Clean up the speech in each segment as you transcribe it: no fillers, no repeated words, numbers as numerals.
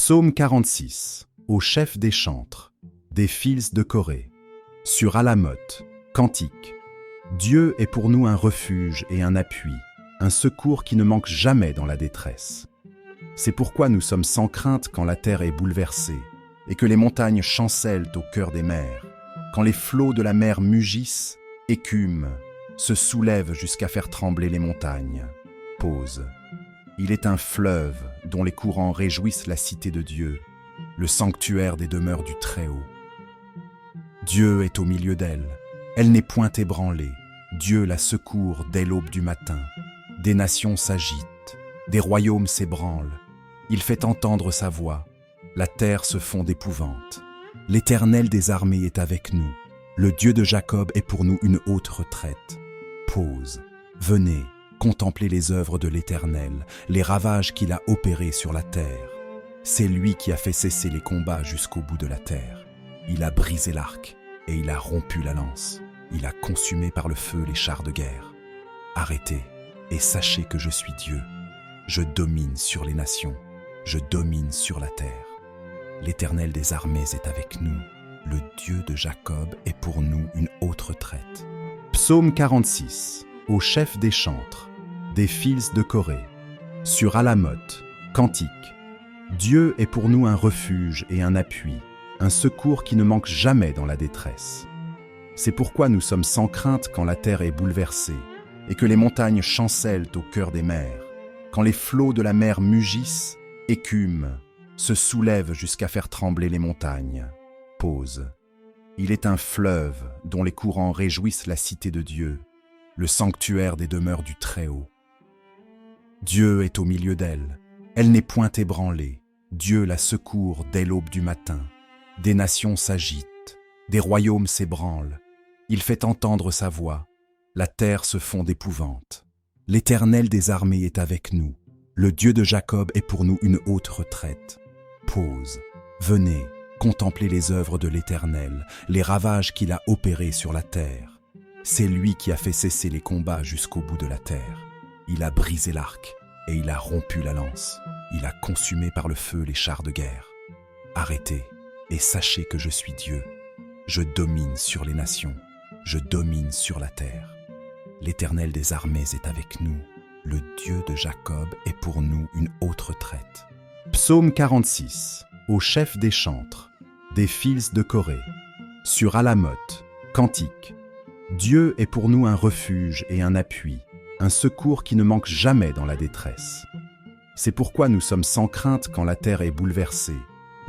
Psaume 46, au chef des chantres, des fils de Corée. Sur Alamoth, cantique. Dieu est pour nous un refuge et un appui, un secours qui ne manque jamais dans la détresse. C'est pourquoi nous sommes sans crainte quand la terre est bouleversée, et que les montagnes chancellent au cœur des mers, quand les flots de la mer mugissent, écument, se soulèvent jusqu'à faire trembler les montagnes. Pause. Il est un fleuve dont les courants réjouissent la cité de Dieu, le sanctuaire des demeures du Très-Haut. Dieu est au milieu d'elle, elle n'est point ébranlée, Dieu la secourt dès l'aube du matin. Des nations s'agitent, des royaumes s'ébranlent, il fait entendre sa voix, la terre se fond d'épouvante. L'Éternel des armées est avec nous, le Dieu de Jacob est pour nous une haute retraite. Pause. Venez, contemplez les œuvres de l'Éternel, les ravages qu'il a opérés sur la terre. C'est lui qui a fait cesser les combats jusqu'au bout de la terre. Il a brisé l'arc et il a rompu la lance. Il a consumé par le feu les chars de guerre. Arrêtez et sachez que je suis Dieu. Je domine sur les nations, je domine sur la terre. L'Éternel des armées est avec nous, le Dieu de Jacob est pour nous une haute retraite. Psaume 46, au chef des chantres, des fils de Corée. Sur Alamoth, cantique. Dieu est pour nous un refuge et un appui, un secours qui ne manque jamais dans la détresse. C'est pourquoi nous sommes sans crainte quand la terre est bouleversée, et que les montagnes chancellent au cœur des mers, quand les flots de la mer mugissent, écument, se soulèvent jusqu'à faire trembler les montagnes. Pause. Il est un fleuve dont les courants réjouissent la cité de Dieu, le sanctuaire des demeures du Très-Haut. Dieu est au milieu d'elle, elle n'est point ébranlée, Dieu la secourt dès l'aube du matin. Des nations s'agitent, des royaumes s'ébranlent, il fait entendre sa voix, la terre se fond d'épouvante. L'Éternel des armées est avec nous, le Dieu de Jacob est pour nous une haute retraite. Pause. Venez, contemplez les œuvres de l'Éternel, les ravages qu'il a opérés sur la terre. C'est lui qui a fait cesser les combats jusqu'au bout de la terre. Il a brisé l'arc et il a rompu la lance. Il a consumé par le feu les chars de guerre. Arrêtez et sachez que je suis Dieu. Je domine sur les nations, je domine sur la terre. L'Éternel des armées est avec nous, le Dieu de Jacob est pour nous une haute retraite. Psaume 46, au chef des chantres, des fils de Corée. Sur Alamoth, cantique. Dieu est pour nous un refuge et un appui, un secours qui ne manque jamais dans la détresse. C'est pourquoi nous sommes sans crainte quand la terre est bouleversée,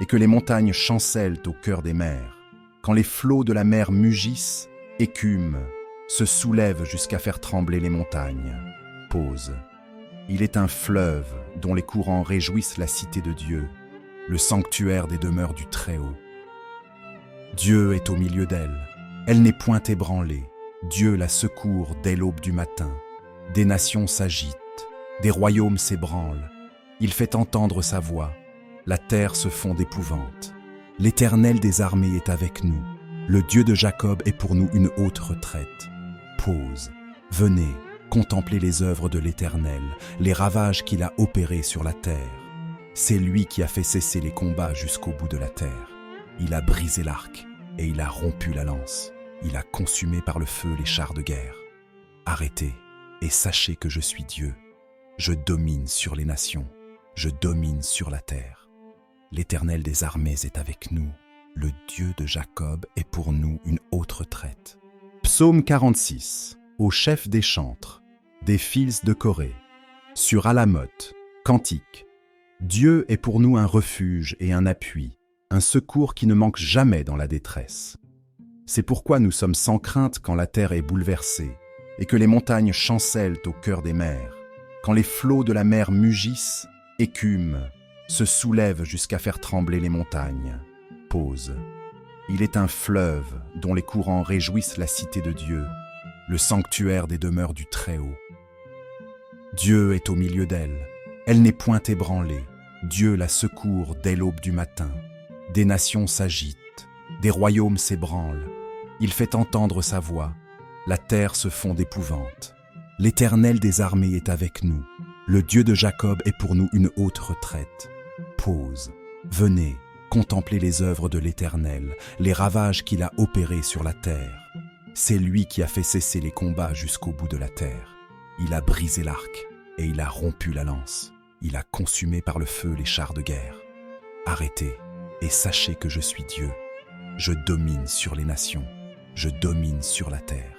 et que les montagnes chancellent au cœur des mers, quand les flots de la mer mugissent, écument, se soulèvent jusqu'à faire trembler les montagnes. Pause. Il est un fleuve dont les courants réjouissent la cité de Dieu, le sanctuaire des demeures du Très-Haut. Dieu est au milieu d'elle, elle n'est point ébranlée, Dieu la secourt dès l'aube du matin. Des nations s'agitent, des royaumes s'ébranlent, il fait entendre sa voix, la terre se fond d'épouvante. L'Éternel des armées est avec nous, le Dieu de Jacob est pour nous une haute retraite. Pause. Venez, contemplez les œuvres de l'Éternel, les ravages qu'il a opérés sur la terre. C'est lui qui a fait cesser les combats jusqu'au bout de la terre. Il a brisé l'arc et il a rompu la lance. Il a consumé par le feu les chars de guerre. Arrêtez et sachez que je suis Dieu. Je domine sur les nations, je domine sur la terre. L'Éternel des armées est avec nous, le Dieu de Jacob est pour nous une haute retraite. Psaume 46, au chef des chantres, des fils de Corée. Sur Alamoth, cantique. Dieu est pour nous un refuge et un appui, un secours qui ne manque jamais dans la détresse. C'est pourquoi nous sommes sans crainte quand la terre est bouleversée, et que les montagnes chancellent au cœur des mers, quand les flots de la mer mugissent, écument, se soulèvent jusqu'à faire trembler les montagnes. Pause. Il est un fleuve dont les courants réjouissent la cité de Dieu, le sanctuaire des demeures du Très-Haut. Dieu est au milieu d'elle, elle n'est point ébranlée, Dieu la secourt dès l'aube du matin. Des nations s'agitent, des royaumes s'ébranlent, il fait entendre sa voix, la terre se fond d'épouvante. L'Éternel des armées est avec nous, le Dieu de Jacob est pour nous une haute retraite. Pause. Venez, contemplez les œuvres de l'Éternel, les ravages qu'il a opérés sur la terre. C'est lui qui a fait cesser les combats jusqu'au bout de la terre. Il a brisé l'arc et il a rompu la lance. Il a consumé par le feu les chars de guerre. Arrêtez et sachez que je suis Dieu. Je domine sur les nations. Je domine sur la terre.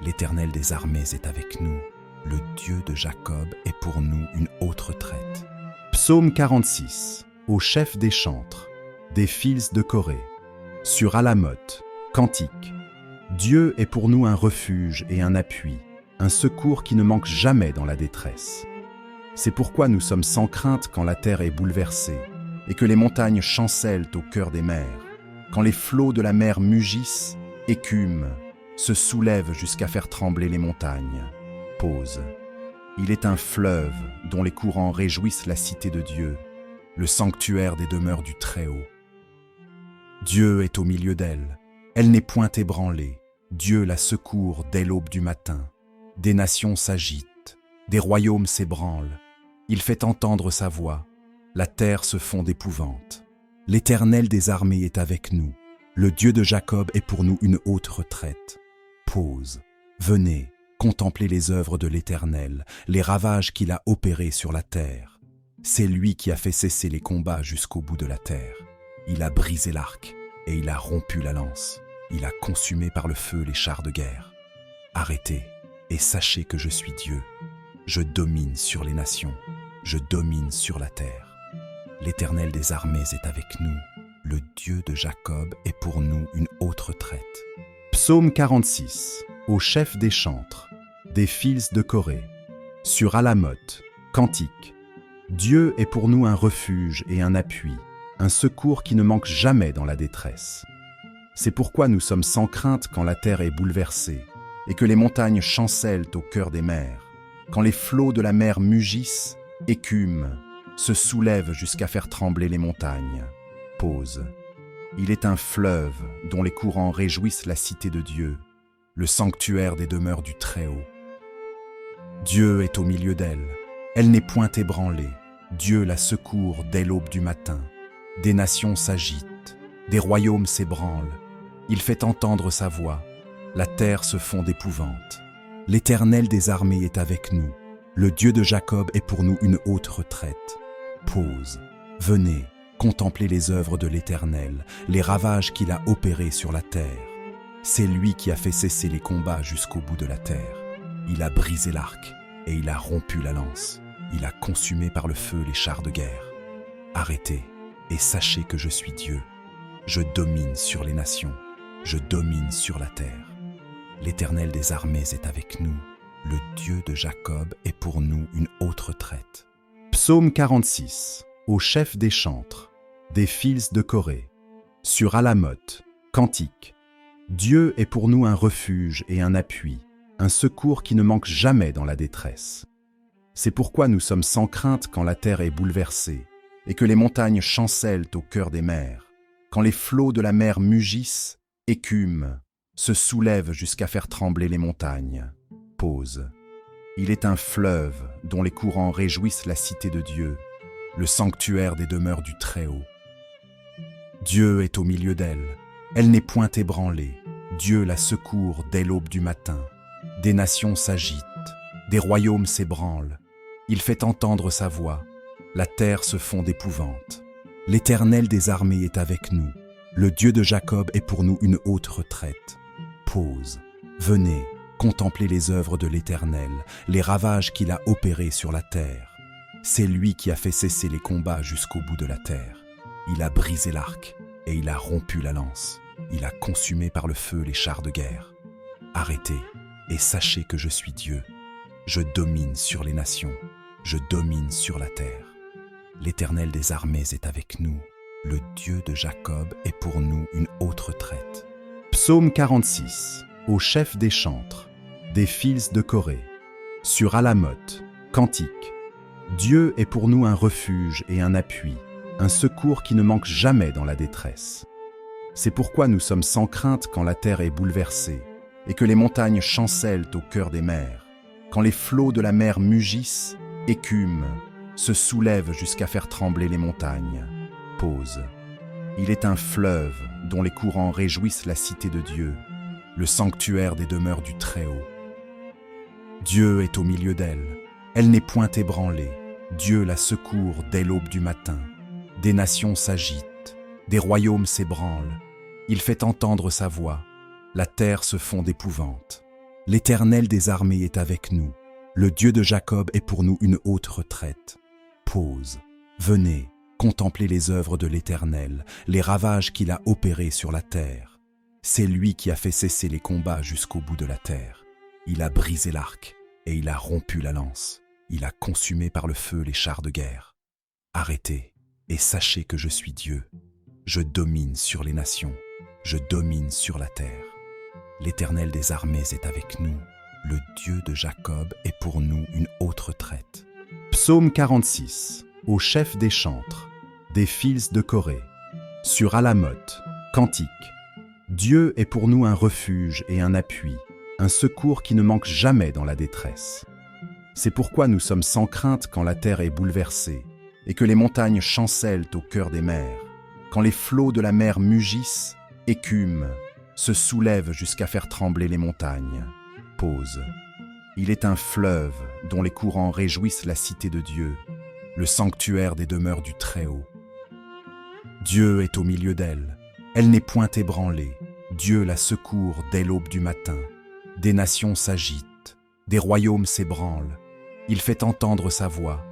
L'Éternel des armées est avec nous. Le Dieu de Jacob est pour nous une haute retraite. Psaume 46. Au chef des chantres, des fils de Corée. Sur Alamoth, cantique. Dieu est pour nous un refuge et un appui, un secours qui ne manque jamais dans la détresse. C'est pourquoi nous sommes sans crainte quand la terre est bouleversée et que les montagnes chancellent au cœur des mers, quand les flots de la mer mugissent, écument, se soulèvent jusqu'à faire trembler les montagnes. Pause. Il est un fleuve dont les courants réjouissent la cité de Dieu, le sanctuaire des demeures du Très-Haut. Dieu est au milieu d'elle, elle n'est point ébranlée. Dieu la secourt dès l'aube du matin. Des nations s'agitent, des royaumes s'ébranlent. Il fait entendre sa voix, la terre se fond d'épouvante. L'Éternel des armées est avec nous, le Dieu de Jacob est pour nous une haute retraite. Pause. Venez, contemplez les œuvres de l'Éternel, les ravages qu'il a opérés sur la terre. C'est lui qui a fait cesser les combats jusqu'au bout de la terre. Il a brisé l'arc et il a rompu la lance. Il a consumé par le feu les chars de guerre. Arrêtez et sachez que je suis Dieu. Je domine sur les nations. Je domine sur la terre. L'Éternel des armées est avec nous. Le Dieu de Jacob est pour nous une haute retraite. Psaume 46. Au chef des chantres, des fils de Corée. Sur Alamoth, cantique. Dieu est pour nous un refuge et un appui, un secours qui ne manque jamais dans la détresse. C'est pourquoi nous sommes sans crainte quand la terre est bouleversée et que les montagnes chancellent au cœur des mers, quand les flots de la mer mugissent, écument, se soulèvent jusqu'à faire trembler les montagnes. Pause. Il est un fleuve dont les courants réjouissent la cité de Dieu, le sanctuaire des demeures du Très-Haut. Dieu est au milieu d'elle, elle n'est point ébranlée. Dieu la secourt dès l'aube du matin. Des nations s'agitent, des royaumes s'ébranlent. Il fait entendre sa voix, la terre se fond d'épouvante. L'Éternel des armées est avec nous, le Dieu de Jacob est pour nous une haute retraite. Pause. Venez, contemplez les œuvres de l'Éternel, les ravages qu'il a opérés sur la terre. C'est lui qui a fait cesser les combats jusqu'au bout de la terre. Il a brisé l'arc et il a rompu la lance. Il a consumé par le feu les chars de guerre. Arrêtez et sachez que je suis Dieu. Je domine sur les nations. Je domine sur la terre. L'Éternel des armées est avec nous. Le Dieu de Jacob est pour nous une haute retraite. Psaume 46. Au chef des chantres, des fils de Corée. Sur Alamoth, cantique. Dieu est pour nous un refuge et un appui, un secours qui ne manque jamais dans la détresse. C'est pourquoi nous sommes sans crainte quand la terre est bouleversée et que les montagnes chancellent au cœur des mers, quand les flots de la mer mugissent, écument, se soulèvent jusqu'à faire trembler les montagnes. Pause. Il est un fleuve dont les courants réjouissent la cité de Dieu, le sanctuaire des demeures du Très-Haut. Dieu est au milieu d'elle, elle n'est point ébranlée. Dieu la secourt dès l'aube du matin. Des nations s'agitent, des royaumes s'ébranlent. Il fait entendre sa voix, la terre se fond d'épouvante. L'Éternel des armées est avec nous, le Dieu de Jacob est pour nous une haute retraite. Pause. Venez, contemplez les œuvres de l'Éternel, les ravages qu'il a opérés sur la terre. C'est lui qui a fait cesser les combats jusqu'au bout de la terre. Il a brisé l'arc et il a rompu la lance. Il a consumé par le feu les chars de guerre. Arrêtez et sachez que je suis Dieu. Je domine sur les nations, je domine sur la terre. L'Éternel des armées est avec nous, le Dieu de Jacob est pour nous une haute retraite. Psaume 46. Au chef des chantres, des fils de Corée. Sur Alamoth, cantique. Dieu est pour nous un refuge et un appui, un secours qui ne manque jamais dans la détresse. C'est pourquoi nous sommes sans crainte quand la terre est bouleversée et que les montagnes chancellent au cœur des mers, quand les flots de la mer mugissent, écument, se soulèvent jusqu'à faire trembler les montagnes. Pause. Il est un fleuve dont les courants réjouissent la cité de Dieu, le sanctuaire des demeures du Très-Haut. Dieu est au milieu d'elle, elle n'est point ébranlée, Dieu la secourt dès l'aube du matin. Des nations s'agitent, des royaumes s'ébranlent, il fait entendre sa voix, la terre se fond d'épouvante. L'Éternel des armées est avec nous, le Dieu de Jacob est pour nous une haute retraite. Pause. Venez, contemplez les œuvres de l'Éternel, les ravages qu'il a opérés sur la terre. C'est lui qui a fait cesser les combats jusqu'au bout de la terre. Il a brisé l'arc et il a rompu la lance. Il a consumé par le feu les chars de guerre. Arrêtez et sachez que je suis Dieu. Je domine sur les nations, je domine sur la terre. L'Éternel des armées est avec nous, le Dieu de Jacob est pour nous une haute retraite. Psaume 46, au chef des chantres, des fils de Corée. Sur Alamoth, cantique. Dieu est pour nous un refuge et un appui, un secours qui ne manque jamais dans la détresse. C'est pourquoi nous sommes sans crainte quand la terre est bouleversée et que les montagnes chancellent au cœur des mers, quand les flots de la mer mugissent, écument, se soulèvent jusqu'à faire trembler les montagnes. Pause. Il est un fleuve dont les courants réjouissent la cité de Dieu, le sanctuaire des demeures du Très-Haut. Dieu est au milieu d'elle, elle n'est point ébranlée, Dieu la secourt dès l'aube du matin. Des nations s'agitent, des royaumes s'ébranlent, il fait entendre sa voix,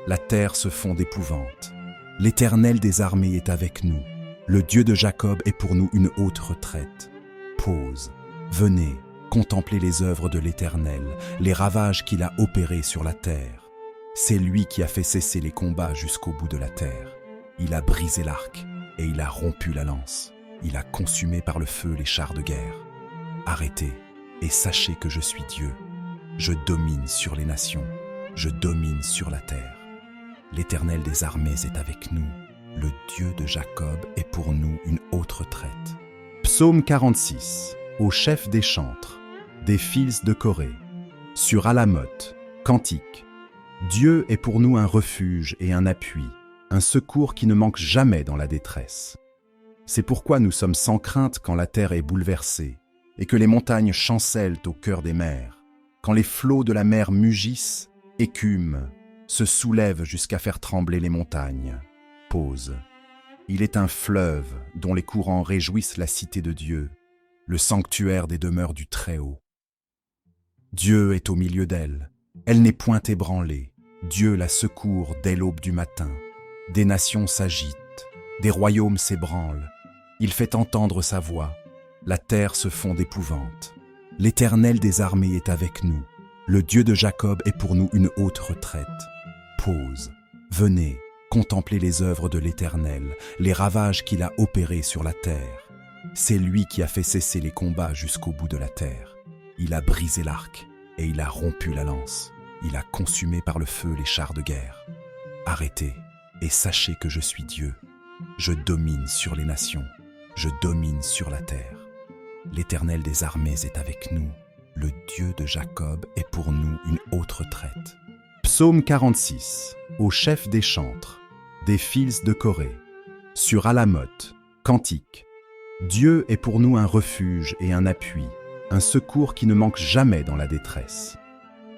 la terre se fond d'épouvante. L'Éternel des armées est avec nous, le Dieu de Jacob est pour nous une haute retraite. Pause. Venez, contemplez les œuvres de l'Éternel, les ravages qu'il a opérés sur la terre. C'est lui qui a fait cesser les combats jusqu'au bout de la terre. Il a brisé l'arc et il a rompu la lance. Il a consumé par le feu les chars de guerre. Arrêtez et sachez que je suis Dieu. Je domine sur les nations, je domine sur la terre. L'Éternel des armées est avec nous, le Dieu de Jacob est pour nous une haute retraite. Psaume 46, au chef des chantres, des fils de Corée. Sur Alamoth, cantique. Dieu est pour nous un refuge et un appui, un secours qui ne manque jamais dans la détresse. C'est pourquoi nous sommes sans crainte quand la terre est bouleversée et que les montagnes chancellent au cœur des mers, quand les flots de la mer mugissent, écument, se soulèvent jusqu'à faire trembler les montagnes. Pause. Il est un fleuve dont les courants réjouissent la cité de Dieu, le sanctuaire des demeures du Très-Haut. Dieu est au milieu d'elle, elle n'est point ébranlée, Dieu la secourt dès l'aube du matin. Des nations s'agitent, des royaumes s'ébranlent, il fait entendre sa voix, la terre se fond d'épouvante. L'Éternel des armées est avec nous, le Dieu de Jacob est pour nous une haute retraite. Pause. Venez, contemplez les œuvres de l'Éternel, les ravages qu'il a opérés sur la terre. C'est lui qui a fait cesser les combats jusqu'au bout de la terre. Il a brisé l'arc et il a rompu la lance. Il a consumé par le feu les chars de guerre. Arrêtez et sachez que je suis Dieu. Je domine sur les nations, je domine sur la terre. L'Éternel des armées est avec nous, le Dieu de Jacob est pour nous une haute retraite. Psaume 46, au chef des chantres, des fils de Corée. Sur Alamoth, cantique. Dieu est pour nous un refuge et un appui, un secours qui ne manque jamais dans la détresse.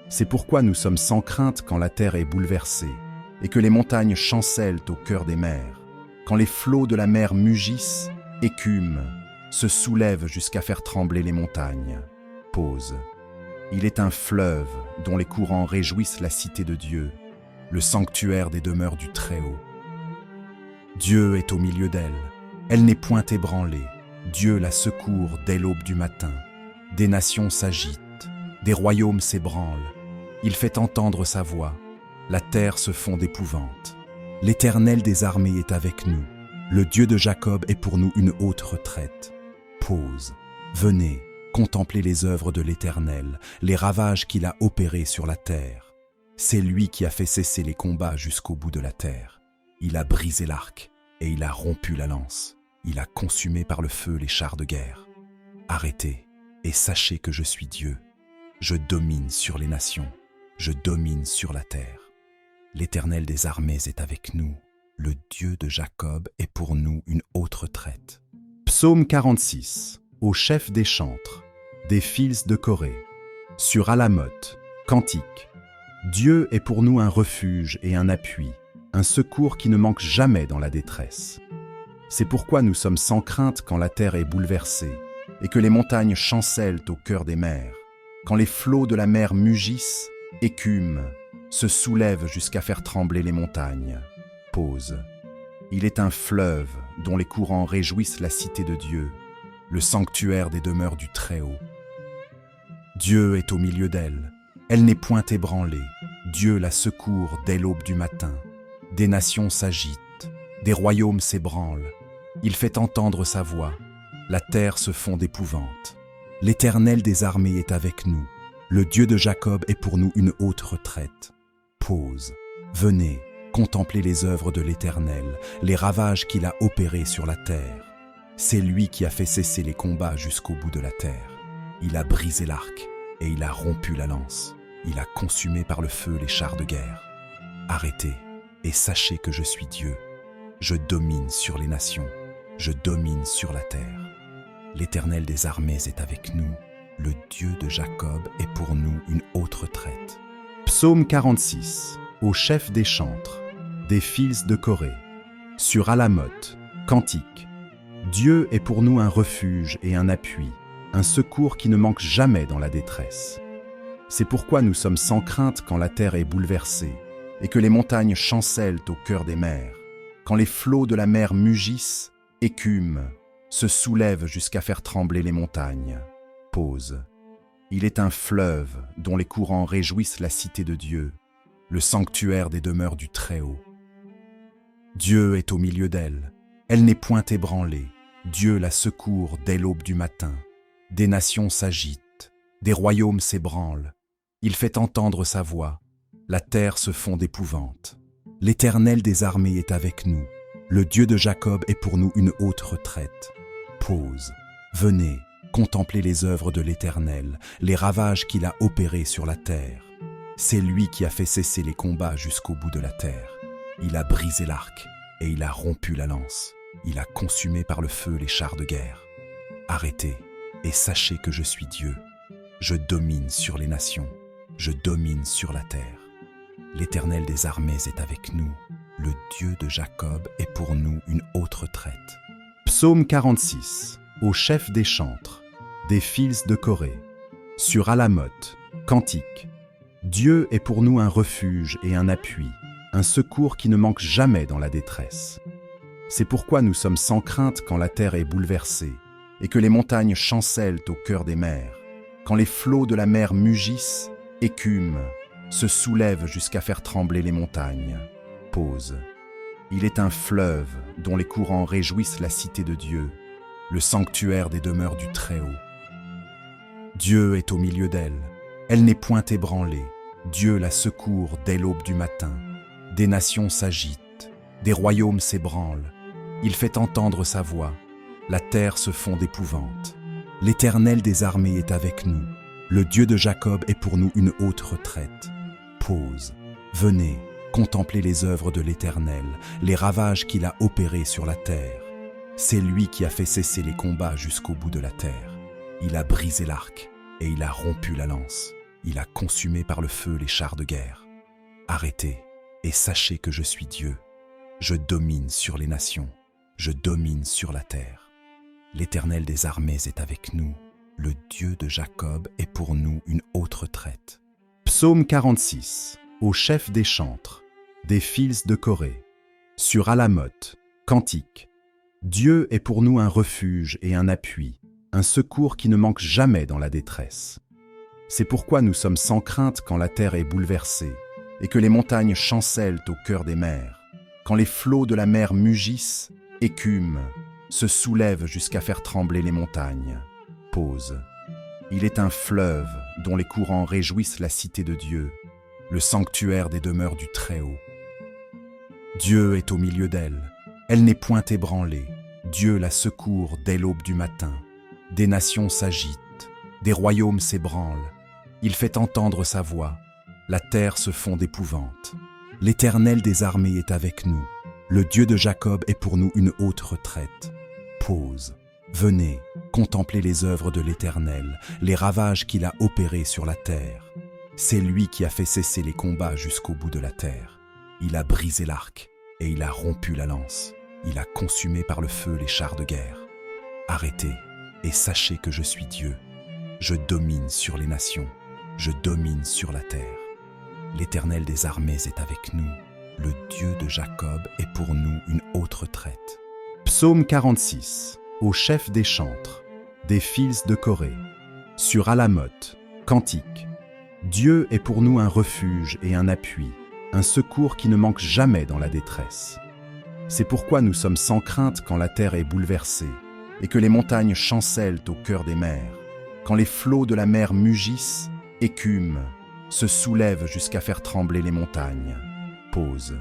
C'est pourquoi nous sommes sans crainte quand la terre est bouleversée et que les montagnes chancellent au cœur des mers, quand les flots de la mer mugissent, écument, se soulèvent jusqu'à faire trembler les montagnes. Pause. Il est un fleuve dont les courants réjouissent la cité de Dieu, le sanctuaire des demeures du Très-Haut. Dieu est au milieu d'elle, elle n'est point ébranlée, Dieu la secourt dès l'aube du matin. Des nations s'agitent, des royaumes s'ébranlent, il fait entendre sa voix, la terre se fond d'épouvante. L'Éternel des armées est avec nous, le Dieu de Jacob est pour nous une haute retraite. Pause. Venez, contemplez les œuvres de l'Éternel, les ravages qu'il a opérés sur la terre. C'est lui qui a fait cesser les combats jusqu'au bout de la terre. Il a brisé l'arc et il a rompu la lance. Il a consumé par le feu les chars de guerre. Arrêtez et sachez que je suis Dieu. Je domine sur les nations, je domine sur la terre. L'Éternel des armées est avec nous, le Dieu de Jacob est pour nous une haute retraite. Psaume 46, au chef des chantres, des fils de Corée. Sur Alamoth, cantique. Dieu est pour nous un refuge et un appui, un secours qui ne manque jamais dans la détresse. C'est pourquoi nous sommes sans crainte quand la terre est bouleversée et que les montagnes chancellent au cœur des mers, quand les flots de la mer mugissent, écument, se soulèvent jusqu'à faire trembler les montagnes. Pause. Il est un fleuve dont les courants réjouissent la cité de Dieu, le sanctuaire des demeures du Très-Haut. Dieu est au milieu d'elle, elle n'est point ébranlée, Dieu la secourt dès l'aube du matin. Des nations s'agitent, des royaumes s'ébranlent, il fait entendre sa voix, la terre se fond d'épouvante. L'Éternel des armées est avec nous, le Dieu de Jacob est pour nous une haute retraite. Pause. Venez, contemplez les œuvres de l'Éternel, les ravages qu'il a opérés sur la terre. C'est lui qui a fait cesser les combats jusqu'au bout de la terre. Il a brisé l'arc et il a rompu la lance. Il a consumé par le feu les chars de guerre. Arrêtez et sachez que je suis Dieu. Je domine sur les nations, je domine sur la terre. L'Éternel des armées est avec nous, le Dieu de Jacob est pour nous une haute retraite. Psaume 46, au chef des chantres, des fils de Corée. Sur Alamoth, cantique. Dieu est pour nous un refuge et un appui, un secours qui ne manque jamais dans la détresse. C'est pourquoi nous sommes sans crainte quand la terre est bouleversée et que les montagnes chancellent au cœur des mers, quand les flots de la mer mugissent, écument, se soulèvent jusqu'à faire trembler les montagnes. Pause. Il est un fleuve dont les courants réjouissent la cité de Dieu, le sanctuaire des demeures du Très-Haut. Dieu est au milieu d'elle, elle n'est point ébranlée, Dieu la secourt dès l'aube du matin. Des nations s'agitent, des royaumes s'ébranlent, il fait entendre sa voix, la terre se fond d'épouvante. L'Éternel des armées est avec nous, le Dieu de Jacob est pour nous une haute retraite. Pause. Venez, contemplez les œuvres de l'Éternel, les ravages qu'il a opérés sur la terre. C'est lui qui a fait cesser les combats jusqu'au bout de la terre. Il a brisé l'arc et il a rompu la lance. Il a consumé par le feu les chars de guerre. Arrêtez et sachez que je suis Dieu. Je domine sur les nations, je domine sur la terre. L'Éternel des armées est avec nous, le Dieu de Jacob est pour nous une haute retraite. Psaume 46, au chef des chantres, des fils de Corée. Sur Alamoth, cantique. Dieu est pour nous un refuge et un appui, un secours qui ne manque jamais dans la détresse. C'est pourquoi nous sommes sans crainte quand la terre est bouleversée et que les montagnes chancellent au cœur des mers, quand les flots de la mer mugissent, écument, se soulèvent jusqu'à faire trembler les montagnes. Pause. Il est un fleuve dont les courants réjouissent la cité de Dieu, le sanctuaire des demeures du Très-Haut. Dieu est au milieu d'elle, elle n'est point ébranlée, Dieu la secourt dès l'aube du matin. Des nations s'agitent, des royaumes s'ébranlent, il fait entendre sa voix, la terre se fond d'épouvante. L'Éternel des armées est avec nous, le Dieu de Jacob est pour nous une haute retraite. Pause. Venez, contemplez les œuvres de l'Éternel, les ravages qu'il a opérés sur la terre. C'est lui qui a fait cesser les combats jusqu'au bout de la terre. Il a brisé l'arc et il a rompu la lance. Il a consumé par le feu les chars de guerre. Arrêtez et sachez que je suis Dieu. Je domine sur les nations, je domine sur la terre. L'Éternel des armées est avec nous, le Dieu de Jacob est pour nous une haute retraite. Psaume 46, au chef des chantres, des fils de Corée. Sur Alamoth, cantique. Dieu est pour nous un refuge et un appui, un secours qui ne manque jamais dans la détresse. C'est pourquoi nous sommes sans crainte quand la terre est bouleversée et que les montagnes chancellent au cœur des mers, quand les flots de la mer mugissent, écument, se soulèvent jusqu'à faire trembler les montagnes. Pause. Il est un fleuve dont les courants réjouissent la cité de Dieu, le sanctuaire des demeures du Très-Haut. Dieu est au milieu d'elle, elle n'est point ébranlée, Dieu la secourt dès l'aube du matin. Des nations s'agitent, des royaumes s'ébranlent, il fait entendre sa voix, la terre se fond d'épouvante. L'Éternel des armées est avec nous, Le Dieu de Jacob est pour nous une haute retraite. Pause. Venez, contemplez les œuvres de l'Éternel, les ravages qu'il a opérés sur la terre. C'est lui qui a fait cesser les combats jusqu'au bout de la terre. Il a brisé l'arc et il a rompu la lance. Il a consumé par le feu les chars de guerre. Arrêtez et sachez que je suis Dieu. Je domine sur les nations, je domine sur la terre. L'Éternel des armées est avec nous. Le Dieu de Jacob est pour nous une haute retraite. Psaume 46. Au chef des chantres, des fils de Corée. Sur Alamoth, cantique. Dieu est pour nous un refuge et un appui, un secours qui ne manque jamais dans la détresse. C'est pourquoi nous sommes sans crainte quand la terre est bouleversée et que les montagnes chancellent au cœur des mers, quand les flots de la mer mugissent, écument, se soulèvent jusqu'à faire trembler les montagnes. Pause.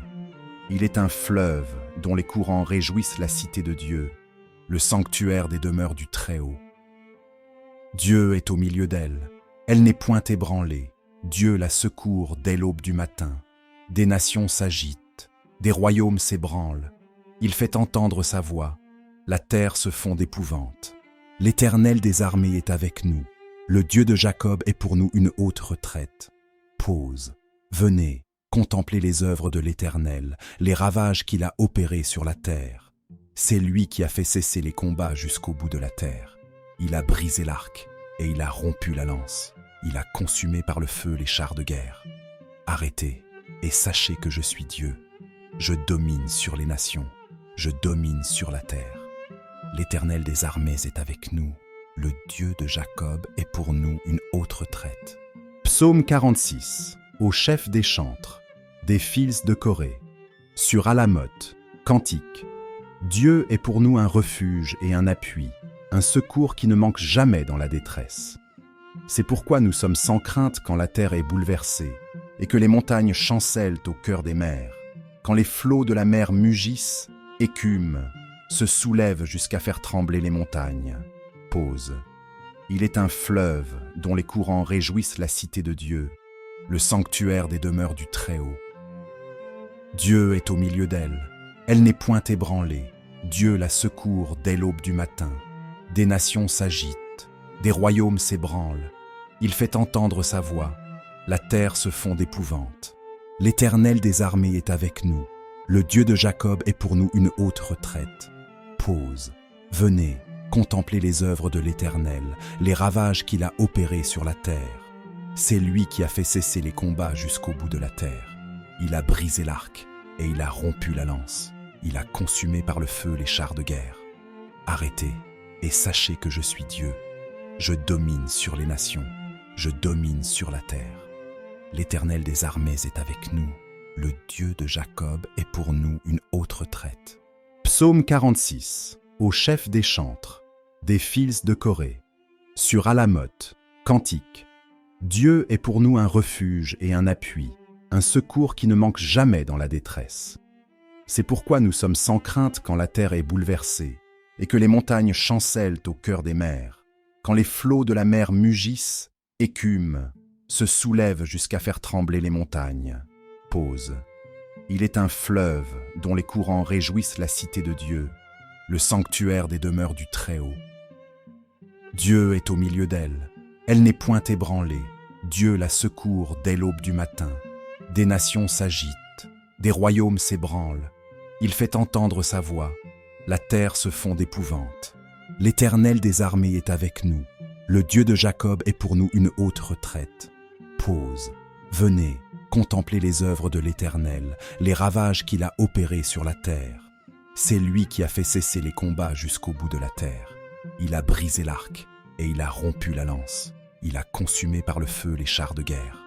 Il est un fleuve dont les courants réjouissent la cité de Dieu, le sanctuaire des demeures du Très-Haut. Dieu est au milieu d'elle, elle n'est point ébranlée. Dieu la secourt dès l'aube du matin. Des nations s'agitent, des royaumes s'ébranlent. Il fait entendre sa voix, la terre se fond d'épouvante. L'Éternel des armées est avec nous, le Dieu de Jacob est pour nous une haute retraite. Pause. Venez, contemplez les œuvres de l'Éternel, les ravages qu'il a opérés sur la terre. C'est lui qui a fait cesser les combats jusqu'au bout de la terre. Il a brisé l'arc et il a rompu la lance. Il a consumé par le feu les chars de guerre. Arrêtez et sachez que je suis Dieu. Je domine sur les nations, je domine sur la terre. L'Éternel des armées est avec nous. Le Dieu de Jacob est pour nous une haute retraite. Psaume 46. Au chef des chantres, des fils de Corée. Sur Alamoth, cantique. Dieu est pour nous un refuge et un appui, un secours qui ne manque jamais dans la détresse. C'est pourquoi nous sommes sans crainte quand la terre est bouleversée et que les montagnes chancellent au cœur des mers, quand les flots de la mer mugissent, écument, se soulèvent jusqu'à faire trembler les montagnes. Pause. Il est un fleuve dont les courants réjouissent la cité de Dieu, le sanctuaire des demeures du Très-Haut. Dieu est au milieu d'elle, elle n'est point ébranlée. Dieu la secourt dès l'aube du matin. Des nations s'agitent, des royaumes s'ébranlent. Il fait entendre sa voix, la terre se fond d'épouvante. L'Éternel des armées est avec nous, le Dieu de Jacob est pour nous une haute retraite. Pause. Venez, contemplez les œuvres de l'Éternel, les ravages qu'il a opérés sur la terre. C'est lui qui a fait cesser les combats jusqu'au bout de la terre. Il a brisé l'arc et il a rompu la lance. Il a consumé par le feu les chars de guerre. Arrêtez et sachez que je suis Dieu. Je domine sur les nations, je domine sur la terre. L'Éternel des armées est avec nous, le Dieu de Jacob est pour nous une haute retraite. Psaume 46. Au chef des chantres, des fils de Corée. Sur Alamoth, cantique. Dieu est pour nous un refuge et un appui, un secours qui ne manque jamais dans la détresse. C'est pourquoi nous sommes sans crainte quand la terre est bouleversée et que les montagnes chancellent au cœur des mers, quand les flots de la mer mugissent, écument, se soulèvent jusqu'à faire trembler les montagnes. Pause. Il est un fleuve dont les courants réjouissent la cité de Dieu, le sanctuaire des demeures du Très-Haut. Dieu est au milieu d'elle, elle n'est point ébranlée. Dieu la secourt dès l'aube du matin. Des nations s'agitent, des royaumes s'ébranlent. Il fait entendre sa voix, la terre se fond d'épouvante. L'Éternel des armées est avec nous, le Dieu de Jacob est pour nous une haute retraite. Pause. Venez, contemplez les œuvres de l'Éternel, les ravages qu'il a opérés sur la terre. C'est lui qui a fait cesser les combats jusqu'au bout de la terre. Il a brisé l'arc et il a rompu la lance. Il a consumé par le feu les chars de guerre.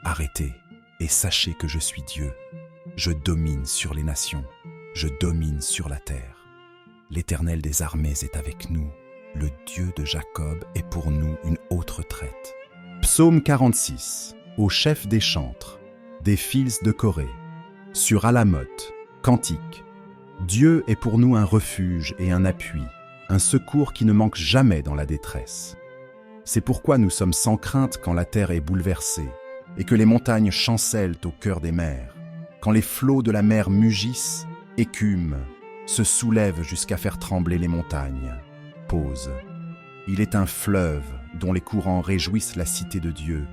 Arrêtez et sachez que je suis Dieu. Je domine sur les nations, je domine sur la terre. L'Éternel des armées est avec nous, le Dieu de Jacob est pour nous une haute retraite. Psaume 46. Au chef des chantres, des fils de Corée. Sur Alamoth, cantique. Dieu est pour nous un refuge et un appui, un secours qui ne manque jamais dans la détresse. C'est pourquoi nous sommes sans crainte quand la terre est bouleversée et que les montagnes chancellent au cœur des mers, quand les flots de la mer mugissent, écume, se soulève jusqu'à faire trembler les montagnes. Pause. Il est un fleuve dont les courants réjouissent la cité de Dieu,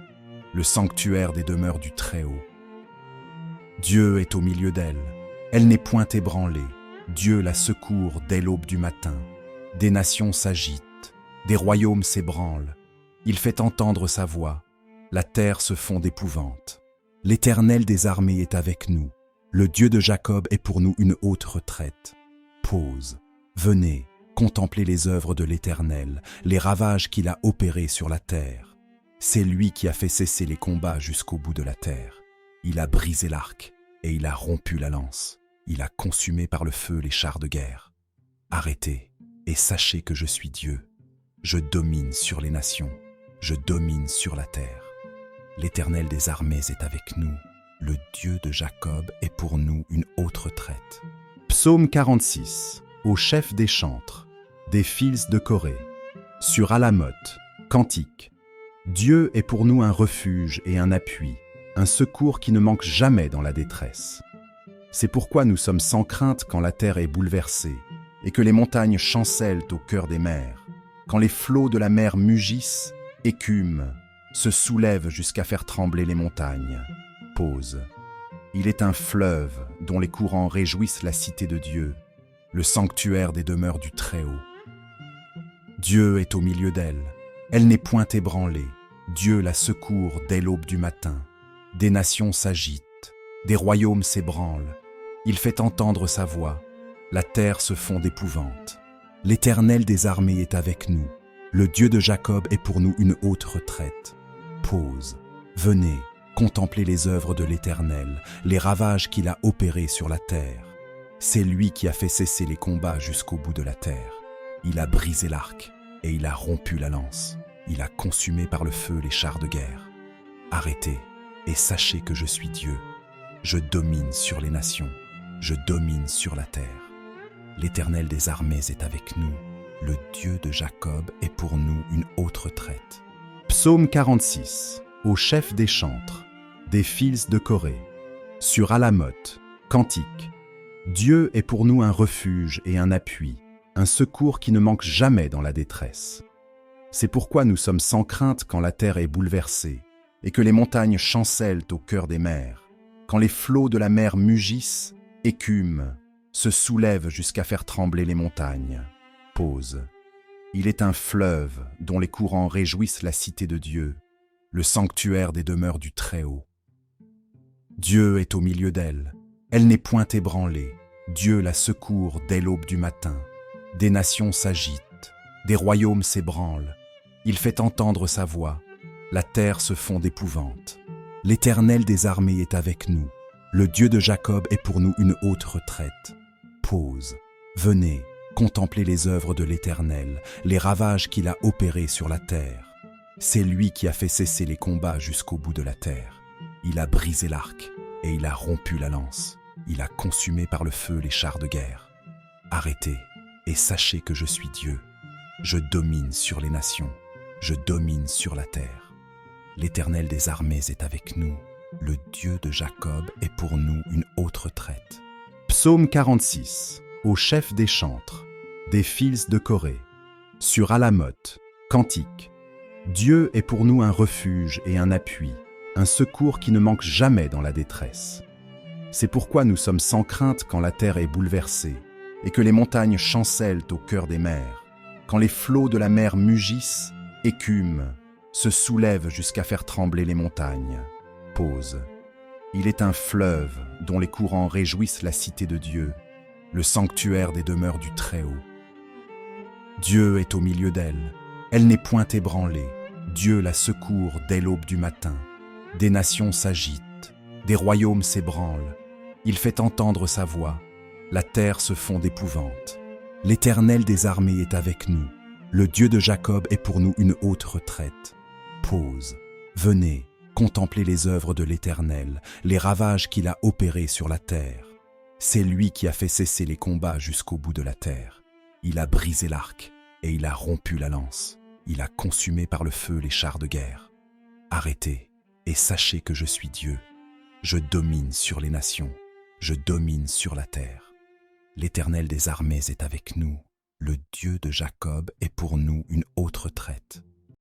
le sanctuaire des demeures du Très-Haut. Dieu est au milieu d'elle, elle n'est point ébranlée. Dieu la secourt dès l'aube du matin. Des nations s'agitent, des royaumes s'ébranlent. Il fait entendre sa voix, la terre se fond d'épouvante. L'Éternel des armées est avec nous, le Dieu de Jacob est pour nous une haute retraite. Pause. Venez, contemplez les œuvres de l'Éternel, les ravages qu'il a opérés sur la terre. C'est lui qui a fait cesser les combats jusqu'au bout de la terre. Il a brisé l'arc et il a rompu la lance. Il a consumé par le feu les chars de guerre. Arrêtez et sachez que je suis Dieu. Je domine sur les nations, je domine sur la terre. L'Éternel des armées est avec nous, le Dieu de Jacob est pour nous une haute retraite. Psaume 46, au chef des chantres, des fils de Corée. Sur Alamoth, cantique. Dieu est pour nous un refuge et un appui, un secours qui ne manque jamais dans la détresse. C'est pourquoi nous sommes sans crainte quand la terre est bouleversée et que les montagnes chancellent au cœur des mers, quand les flots de la mer mugissent, écument, se soulèvent jusqu'à faire trembler les montagnes. Pause. Il est un fleuve dont les courants réjouissent la cité de Dieu, le sanctuaire des demeures du Très-Haut. Dieu est au milieu d'elle, elle n'est point ébranlée. Dieu la secourt dès l'aube du matin. Des nations s'agitent, des royaumes s'ébranlent. Il fait entendre sa voix, la terre se fond d'épouvante. L'Éternel des armées est avec nous, le Dieu de Jacob est pour nous une haute retraite. Pause. Venez, contemplez les œuvres de l'Éternel, les ravages qu'il a opérés sur la terre. C'est lui qui a fait cesser les combats jusqu'au bout de la terre. Il a brisé l'arc et il a rompu la lance. Il a consumé par le feu les chars de guerre. Arrêtez et sachez que je suis Dieu. Je domine sur les nations, je domine sur la terre. L'Éternel des armées est avec nous, le Dieu de Jacob est pour nous une haute retraite. Psaume 46, au chef des chantres, des fils de Corée. Sur Alamoth, cantique. Dieu est pour nous un refuge et un appui, un secours qui ne manque jamais dans la détresse. C'est pourquoi nous sommes sans crainte quand la terre est bouleversée et que les montagnes chancellent au cœur des mers, quand les flots de la mer mugissent, écument, se soulèvent jusqu'à faire trembler les montagnes. Pause. Il est un fleuve dont les courants réjouissent la cité de Dieu, le sanctuaire des demeures du Très-Haut. Dieu est au milieu d'elle, elle n'est point ébranlée. Dieu la secourt dès l'aube du matin. Des nations s'agitent, des royaumes s'ébranlent. Il fait entendre sa voix, la terre se fond d'épouvante. L'Éternel des armées est avec nous, le Dieu de Jacob est pour nous une haute retraite. Pause. Venez, contemplez les œuvres de l'Éternel, les ravages qu'il a opérés sur la terre. C'est lui qui a fait cesser les combats jusqu'au bout de la terre. Il a brisé l'arc et il a rompu la lance. Il a consumé par le feu les chars de guerre. Arrêtez et sachez que je suis Dieu. Je domine sur les nations, je domine sur la terre. L'Éternel des armées est avec nous, le Dieu de Jacob est pour nous une haute retraite. Psaume 46, au chef des chantres, des fils de Corée. Sur Alamoth, cantique. Dieu est pour nous un refuge et un appui, un secours qui ne manque jamais dans la détresse. C'est pourquoi nous sommes sans crainte quand la terre est bouleversée et que les montagnes chancellent au cœur des mers, quand les flots de la mer mugissent, écument, se soulèvent jusqu'à faire trembler les montagnes. Pause. Il est un fleuve dont les courants réjouissent la cité de Dieu, le sanctuaire des demeures du Très-Haut. Dieu est au milieu d'elle, elle n'est point ébranlée. Dieu la secourt dès l'aube du matin. Des nations s'agitent, des royaumes s'ébranlent. Il fait entendre sa voix, la terre se fond d'épouvante. L'Éternel des armées est avec nous, le Dieu de Jacob est pour nous une haute retraite. Pause. Venez, contemplez les œuvres de l'Éternel, les ravages qu'il a opérés sur la terre. C'est lui qui a fait cesser les combats jusqu'au bout de la terre. Il a brisé l'arc et il a rompu la lance. Il a consumé par le feu les chars de guerre. Arrêtez et sachez que je suis Dieu. Je domine sur les nations, je domine sur la terre. L'Éternel des armées est avec nous. Le Dieu de Jacob est pour nous une